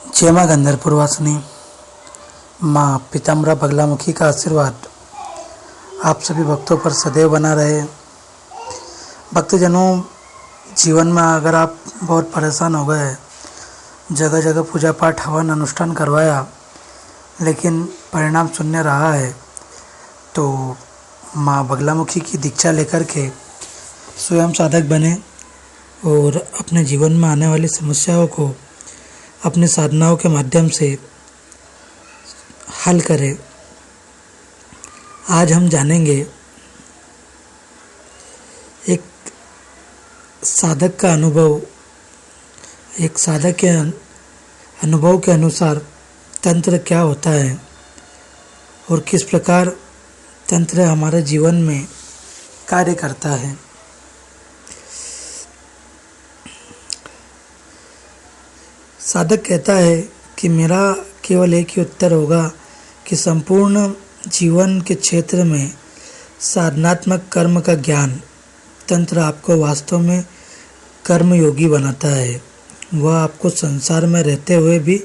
जय माँ गंधर्वपुरवासिनी, माँ पीताम्बरा बगलामुखी का आशीर्वाद आप सभी भक्तों पर सदैव बना रहे। भक्तजनों, जीवन में अगर आप बहुत परेशान हो गए, जगह जगह पूजा पाठ हवन अनुष्ठान करवाया लेकिन परिणाम शून्य रहा है, तो माँ बगलामुखी की दीक्षा लेकर के स्वयं साधक बने और अपने जीवन में आने वाली समस्याओं को अपनी साधनाओं के माध्यम से हल करें। आज हम जानेंगे एक साधक का अनुभव, एक साधक के अनुभव के अनुसार तंत्र क्या होता है और किस प्रकार तंत्र हमारे जीवन में कार्य करता है। साधक कहता है कि मेरा केवल एक ही उत्तर होगा कि संपूर्ण जीवन के क्षेत्र में साधनात्मक कर्म का ज्ञान तंत्र आपको वास्तव में कर्मयोगी बनाता है। वह आपको संसार में रहते हुए भी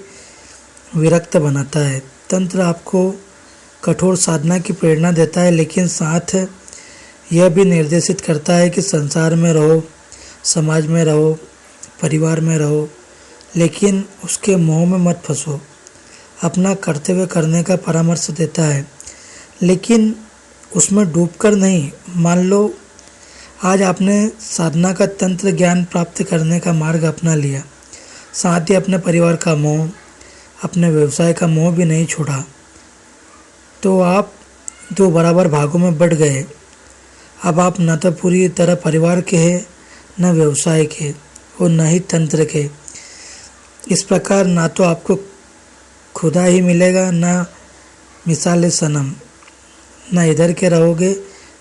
विरक्त बनाता है। तंत्र आपको कठोर साधना की प्रेरणा देता है, लेकिन साथ यह भी निर्देशित करता है कि संसार में रहो, समाज में रहो, परिवार में रहो, लेकिन उसके मोह में मत फंसो। अपना कर्तव्य करने का परामर्श देता है, लेकिन उसमें डूबकर नहीं। मान लो आज आपने साधना का तंत्र ज्ञान प्राप्त करने का मार्ग अपना लिया, साथ ही अपने परिवार का मोह, अपने व्यवसाय का मोह भी नहीं छोड़ा, तो आप दो बराबर भागों में बढ़ गए। अब आप न तो पूरी तरह परिवार के हैं, न व्यवसाय के और न ही तंत्र के। इस प्रकार ना तो आपको खुदा ही मिलेगा, ना मिसाल सनम, ना इधर के रहोगे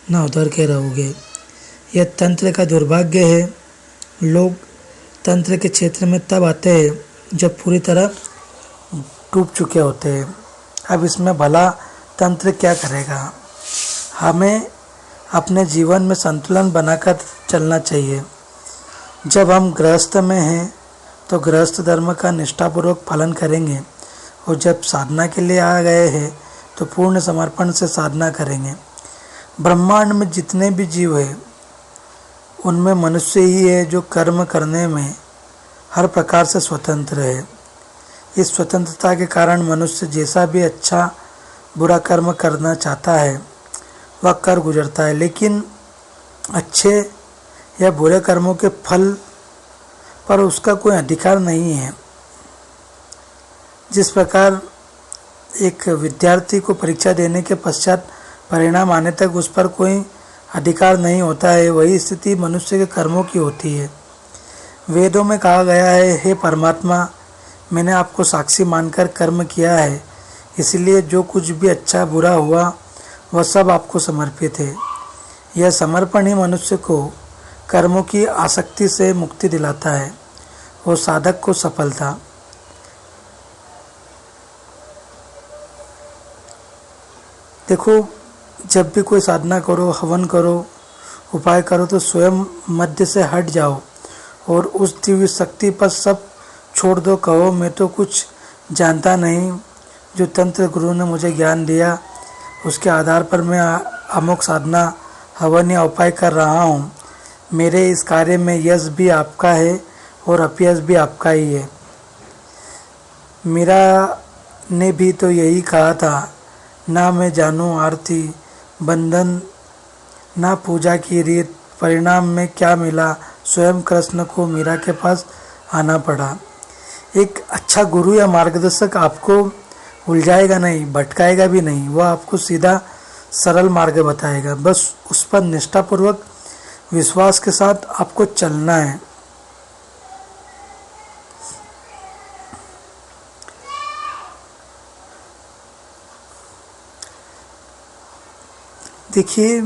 ना उधर के रहोगे। यह तंत्र का दुर्भाग्य है। लोग तंत्र के क्षेत्र में तब आते हैं जब पूरी तरह डूब चुके होते हैं। अब इसमें भला तंत्र क्या करेगा? हमें अपने जीवन में संतुलन बनाकर चलना चाहिए। जब हम गृहस्थ में हैं तो गृहस्थ धर्म का निष्ठापूर्वक पालन करेंगे, और जब साधना के लिए आ गए हैं तो पूर्ण समर्पण से साधना करेंगे। ब्रह्मांड में जितने भी जीव हैं उनमें मनुष्य ही है जो कर्म करने में हर प्रकार से स्वतंत्र है। इस स्वतंत्रता के कारण मनुष्य जैसा भी अच्छा बुरा कर्म करना चाहता है वह कर गुजरता है, लेकिन अच्छे या बुरे कर्मों के फल पर उसका कोई अधिकार नहीं है। जिस प्रकार एक विद्यार्थी को परीक्षा देने के पश्चात परिणाम आने तक उस पर कोई अधिकार नहीं होता है, वही स्थिति मनुष्य के कर्मों की होती है। वेदों में कहा गया है, हे परमात्मा, मैंने आपको साक्षी मानकर कर्म किया है, इसलिए जो कुछ भी अच्छा बुरा हुआ वह सब आपको समर्पित है। यह समर्पण ही मनुष्य को कर्मों की आसक्ति से मुक्ति दिलाता है और साधक को सफलता। देखो, जब भी कोई साधना करो, हवन करो, उपाय करो, तो स्वयं मध्य से हट जाओ और उस दिव्य शक्ति पर सब छोड़ दो। कहो, मैं तो कुछ जानता नहीं, जो तंत्र गुरु ने मुझे ज्ञान दिया उसके आधार पर मैं अमुक साधना, हवन या उपाय कर रहा हूँ। मेरे इस कार्य में यश भी आपका है और अपयश भी आपका ही है। मीरा ने भी तो यही कहा था, ना मैं जानूं आरती बंधन, ना पूजा की रीत, परिणाम में क्या मिला? स्वयं कृष्ण को मीरा के पास आना पड़ा। एक अच्छा गुरु या मार्गदर्शक आपको उलझाएगा नहीं, भटकाएगा भी नहीं, वह आपको सीधा सरल मार्ग बताएगा। बस उस पर निष्ठापूर्वक विश्वास के साथ आपको चलना है। देखिए,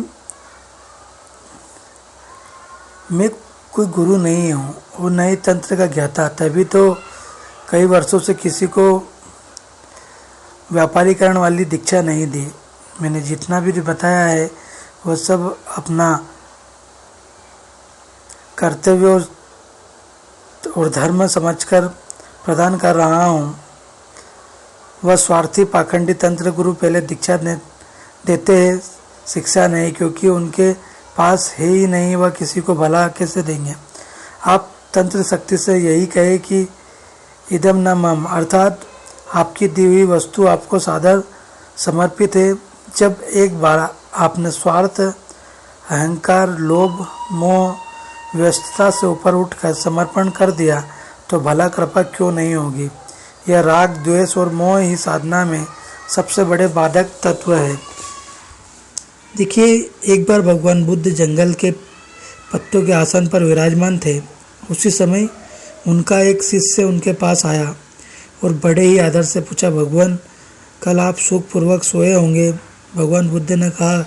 मैं कोई गुरु नहीं हूँ और न ही तंत्र का ज्ञाता, तभी तो कई वर्षों से किसी को व्यापारीकरण वाली दीक्षा नहीं दी। मैंने जितना भी बताया है वह सब अपना कर्तव्य और धर्म समझकर प्रदान कर रहा हूँ वह स्वार्थी पाखंडी तंत्र गुरु पहले दीक्षा देते हैं, शिक्षा नहीं, क्योंकि उनके पास है ही नहीं, वह किसी को भला कैसे देंगे। आप तंत्र शक्ति से यही कहे कि इदम न मम, अर्थात आपकी दी हुई वस्तु आपको सादर समर्पित है। जब एक बार आपने स्वार्थ, अहंकार, लोभ, मोह, व्यस्तता से ऊपर उठकर समर्पण कर दिया तो भला कृपा क्यों नहीं होगी। यह राग, द्वेष और मोह ही साधना में सबसे बड़े बाधक तत्व है। देखिए, एक बार भगवान बुद्ध जंगल के पत्तों के आसन पर विराजमान थे। उसी समय उनका एक शिष्य उनके पास आया और बड़े ही आदर से पूछा, भगवान, कल आप सुखपूर्वक सोए होंगे। भगवान बुद्ध ने कहा,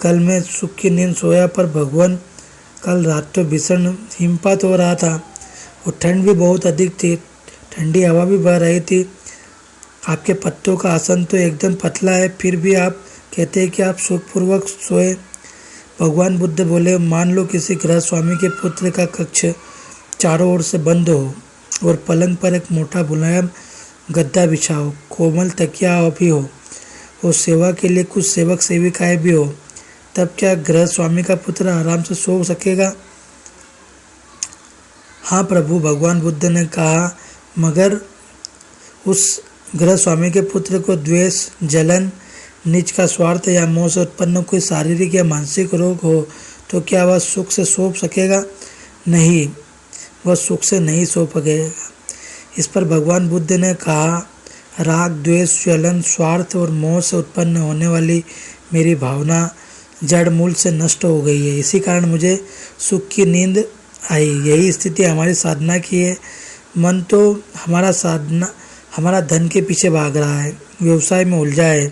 कल मैं सुख की नींद सोया, पर भगवान कल रात तो भीषण हिमपात हो रहा था और ठंड भी बहुत अधिक थी, ठंडी हवा भी बह रही थी। आपके पत्तों का आसन तो एकदम पतला है, फिर भी आप कहते हैं कि आप सुखपूर्वक सोए। भगवान बुद्ध बोले, मान लो किसी गृह स्वामी के पुत्र का कक्ष चारों ओर से बंद हो और पलंग पर एक मोटा मुलायम गद्दा बिछा हो, कोमल तकिया भी हो और सेवा के लिए कुछ सेवक सेविकाएं भी हो, तब क्या गृह स्वामी का पुत्र आराम से सो सकेगा? हाँ प्रभु, भगवान बुद्ध ने कहा, मगर उस गृह स्वामी के पुत्र को द्वेष, जलन, निज का स्वार्थ या मोह से उत्पन्न कोई शारीरिक या मानसिक रोग हो तो क्या वह सुख से सो सकेगा? नहीं, वह सुख से नहीं सो सकेगा। इस पर भगवान बुद्ध ने कहा, राग, द्वेष, जलन, स्वार्थ और मोह से उत्पन्न होने वाली मेरी भावना जड़ मूल से नष्ट हो गई है। इसी कारण मुझे सुख की नींद आई। यही स्थिति हमारी साधना की है। मन तो हमारा धन के पीछे भाग रहा है, व्यवसाय में उलझा है,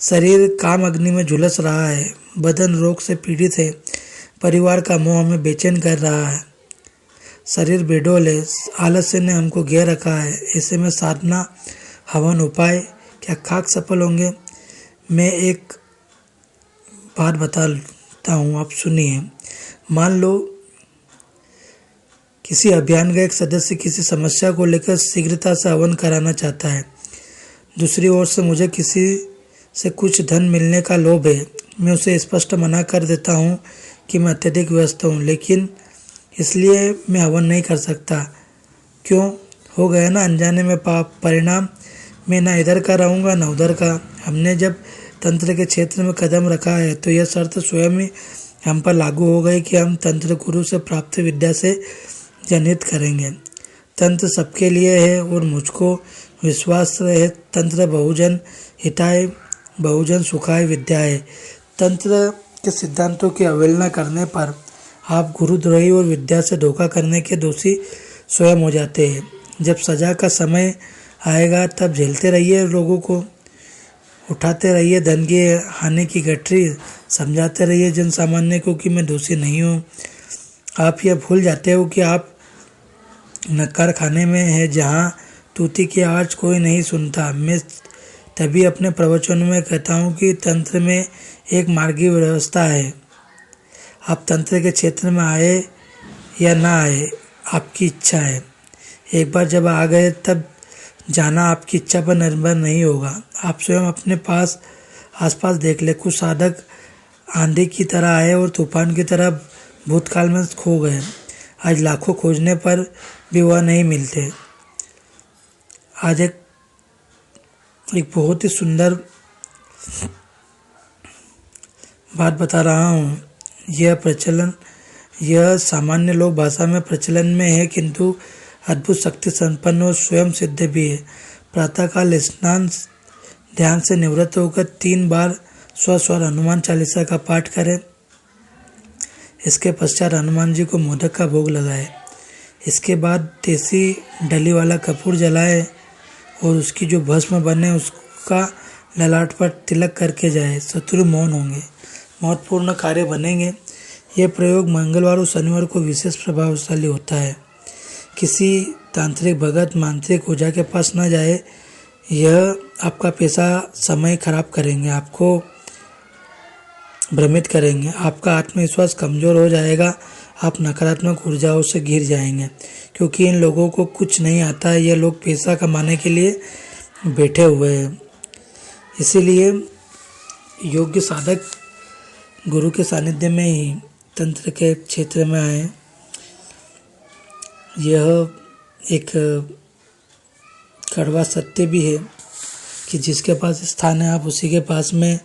शरीर काम अग्नि में झुलस रहा है, बदन रोग से पीड़ित है, परिवार का मोह हमें बेचैन कर रहा है, शरीर बेडोल है, आलस्य ने हमको घेर रखा है। ऐसे में साधना, हवन, उपाय क्या खाक सफल होंगे? मैं एक बात बताता हूँ, आप सुनिए। मान लो किसी अभियान का एक सदस्य किसी समस्या को लेकर शीघ्रता से हवन कराना चाहता है। दूसरी ओर से मुझे किसी से कुछ धन मिलने का लोभ है। मैं उसे स्पष्ट मना कर देता हूँ कि मैं अत्यधिक व्यस्त हूँ, लेकिन इसलिए मैं हवन नहीं कर सकता। क्यों? हो गया ना अनजाने में पाप। परिणाम, मैं ना इधर का रहूँगा ना उधर का। हमने जब तंत्र के क्षेत्र में कदम रखा है तो यह शर्त स्वयं ही हम पर लागू हो गई कि हम तंत्र गुरु से प्राप्त विद्या से जनित करेंगे। तंत्र सबके लिए है और मुझको विश्वास है, तंत्र बहुजन हिताय बहुजन सुखाय विद्या है। तंत्र के सिद्धांतों की अवहेलना करने पर आप गुरुद्रोही और विद्या से धोखा करने के दोषी स्वयं हो जाते हैं। जब सजा का समय आएगा तब झेलते रहिए, लोगों को उठाते रहिए, धन की हानि की गठरी समझाते रहिए जन सामान्य को कि मैं दोषी नहीं हूँ। आप यह भूल जाते हो कि आप नक्कार खाने में है जहाँ तूती की आवाज़ कोई नहीं सुनता। मैं तभी अपने प्रवचन में कहता हूँ कि तंत्र में एक मार्गी व्यवस्था है। आप तंत्र के क्षेत्र में आए या ना आए, आपकी इच्छा है। एक बार जब आ गए तब जाना आपकी इच्छा पर निर्भर नहीं होगा। आप स्वयं अपने आसपास देख ले। कुछ साधक आंधी की तरह आए और तूफान की तरह भूतकाल में खो गए। आज लाखों खोजने पर भी वह नहीं मिलते। आज एक बहुत ही सुंदर बात बता रहा हूँ। यह सामान्य लोक भाषा में प्रचलन में है, किंतु अद्भुत शक्ति संपन्न और स्वयं सिद्ध भी है। प्रातःकाल स्नान ध्यान से निवृत्त होकर 3 बार स्वर हनुमान चालीसा का पाठ करें। इसके पश्चात हनुमान जी को मोदक का भोग लगाए। इसके बाद देसी डली वाला कपूर जलाए और उसकी जो भस्म बने उसका ललाट पर तिलक करके जाए। शत्रु मौन होंगे, महत्वपूर्ण कार्य बनेंगे। यह प्रयोग मंगलवार और शनिवार को विशेष प्रभावशाली होता है। किसी तांत्रिक भगत मांत्रिक ओझा के पास न जाए। यह आपका पैसा समय खराब करेंगे, आपको भ्रमित करेंगे, आपका आत्मविश्वास कमजोर हो जाएगा, आप नकारात्मक ऊर्जाओं से घिर जाएंगे, क्योंकि इन लोगों को कुछ नहीं आता है। ये लोग पैसा कमाने के लिए बैठे हुए हैं। इसीलिए योग्य साधक गुरु के सानिध्य में ही तंत्र के क्षेत्र में आए। यह एक कड़वा सत्य भी है कि जिसके पास स्थान है आप उसी के पास में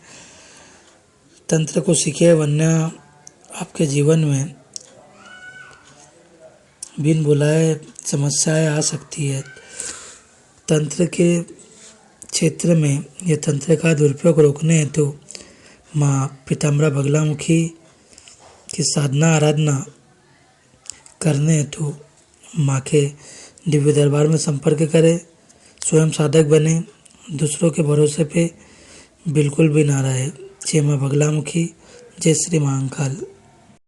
तंत्र को सीखे, वरना आपके जीवन में बिन बुलाए समस्याएं आ सकती है। तंत्र के क्षेत्र में यह तंत्र का दुरुपयोग रोकने हेतु माँ पीताम्बरा बगलामुखी की साधना आराधना करने हेतु माँ के दिव्य दरबार में संपर्क करें, स्वयं साधक बने, दूसरों के भरोसे पे बिल्कुल भी ना रहे। जय माँ बगलामुखी, जय श्री महाकाल।